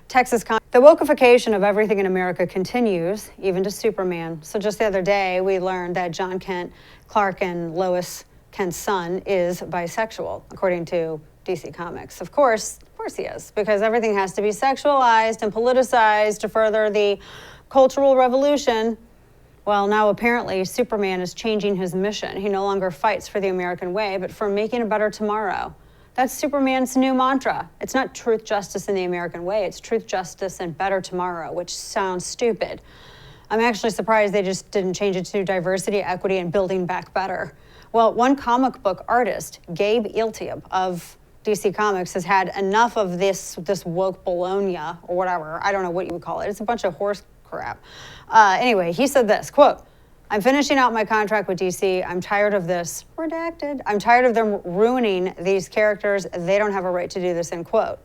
The wokeification of everything in America continues, even to Superman. So just the other day, we learned that John Kent, Clark and Lois Kent's son, is bisexual, according to DC Comics. Of course he is, because everything has to be sexualized and politicized to further the cultural revolution. Well, now apparently Superman is changing his mission. He no longer fights for the American way, but for making a better tomorrow. That's Superman's new mantra. It's not truth, justice, and the American way. It's truth, justice, and better tomorrow, which sounds stupid. I'm actually surprised they just didn't change it to diversity, equity, and building back better. Well, one comic book artist, Gabe Eltiab of DC Comics, has had enough of this woke bologna or whatever. I don't know what you would call it. It's a bunch of horse crap. Anyway, he said this, quote, "I'm finishing out my contract with DC. I'm tired of this," redacted. "I'm tired of them ruining these characters. They don't have a right to do this," end quote.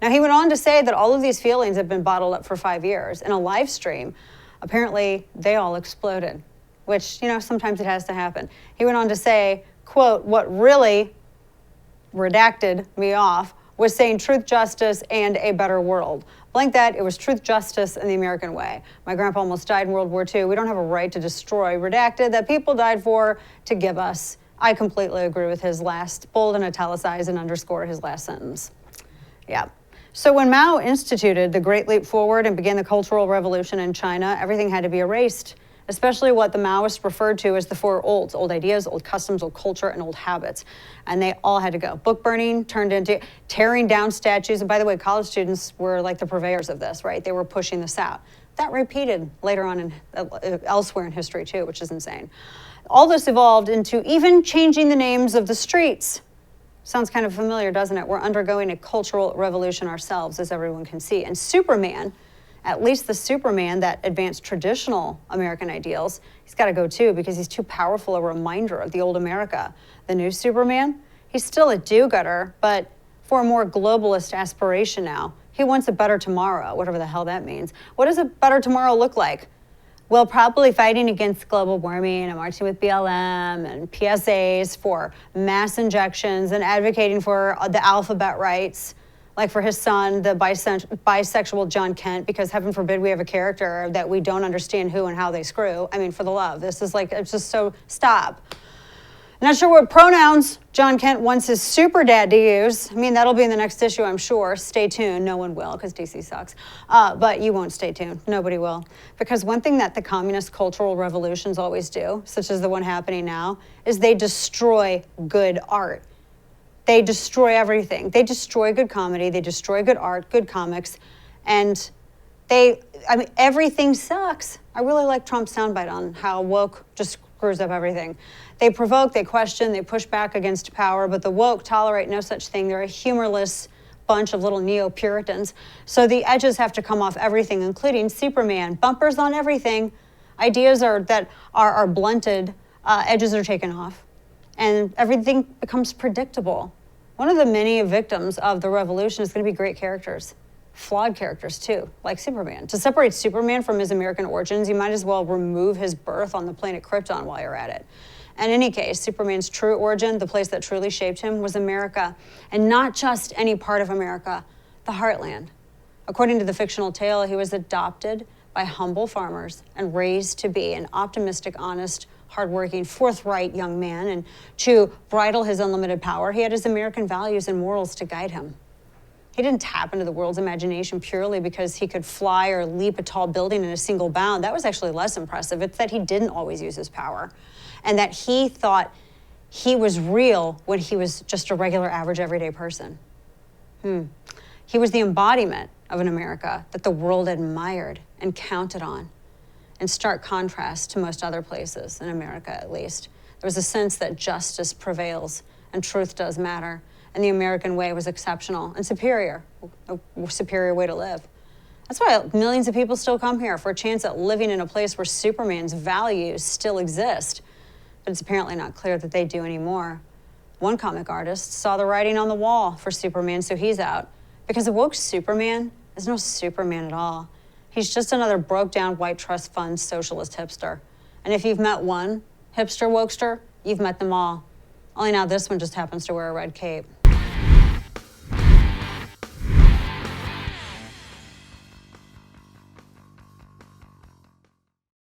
Now, he went on to say that all of these feelings have been bottled up for 5 years. In a live stream, apparently they all exploded, which, sometimes it has to happen. He went on to say, quote, "What really redacted me off was saying truth, justice, and a better world. Blank that, it was truth, justice, and the American way. My grandpa almost died in World War II. We don't have a right to destroy, redacted, that people died for to give us." I completely agree with his last, bold and italicized and underscore his last sentence. Yeah. So when Mao instituted the Great Leap Forward and began the Cultural Revolution in China, everything had to be erased, especially what the Maoists referred to as the four olds: old ideas, old customs, old culture, and old habits. And they all had to go. Book burning turned into tearing down statues. And by the way, college students were like the purveyors of this, right? They were pushing this out. That repeated later on elsewhere in history too, which is insane. All this evolved into even changing the names of the streets. Sounds kind of familiar, doesn't it? We're undergoing a cultural revolution ourselves, as everyone can see. And Superman, at least the Superman that advanced traditional American ideals, he's got to go too, because he's too powerful a reminder of the old America. The new Superman, he's still a do-gooder, but for a more globalist aspiration now. He wants a better tomorrow, whatever the hell that means. What does a better tomorrow look like? Well, probably fighting against global warming and marching with BLM and PSAs for mass injections and advocating for the alphabet rights, like for his son, the bisexual John Kent, because heaven forbid we have a character that we don't understand who and how they screw. I mean, for the love, this is like, it's just so, stop. Not sure what pronouns John Kent wants his super dad to use. I mean, that'll be in the next issue, I'm sure. Stay tuned. No one will, because DC sucks. But you won't stay tuned. Nobody will. Because one thing that the communist cultural revolutions always do, such as the one happening now, is they destroy good art. They destroy everything. They destroy good comedy. They destroy good art, good comics. And everything sucks. I really like Trump's soundbite on how woke just screws up everything. They provoke, they question, they push back against power, but the woke tolerate no such thing. They're a humorless bunch of little neo-Puritans. So the edges have to come off everything, including Superman. Bumpers on everything. Ideas that are blunted, edges are taken off, and everything becomes predictable. One of the many victims of the revolution is going to be great characters. Flawed characters too, like Superman. To separate Superman from his American origins, you might as well remove his birth on the planet Krypton while you're at it. In any case, Superman's true origin, the place that truly shaped him, was America. And not just any part of America, the heartland. According to the fictional tale, he was adopted by humble farmers and raised to be an optimistic, honest, hardworking, forthright young man. And to bridle his unlimited power, he had his American values and morals to guide him. He didn't tap into the world's imagination purely because he could fly or leap a tall building in a single bound. That was actually less impressive. It's that he didn't always use his power, and that he thought he was real when he was just a regular, average, everyday person. He was the embodiment of an America that the world admired and counted on, in stark contrast to most other places, in America at least. There was a sense that justice prevails and truth does matter, and the American way was exceptional and superior, a superior way to live. That's why millions of people still come here, for a chance at living in a place where Superman's values still exist. But it's apparently not clear that they do anymore. One comic artist saw the writing on the wall for Superman, so he's out. Because a woke Superman is no Superman at all. He's just another broke-down white trust fund socialist hipster. And if you've met one hipster wokester, you've met them all. Only now this one just happens to wear a red cape.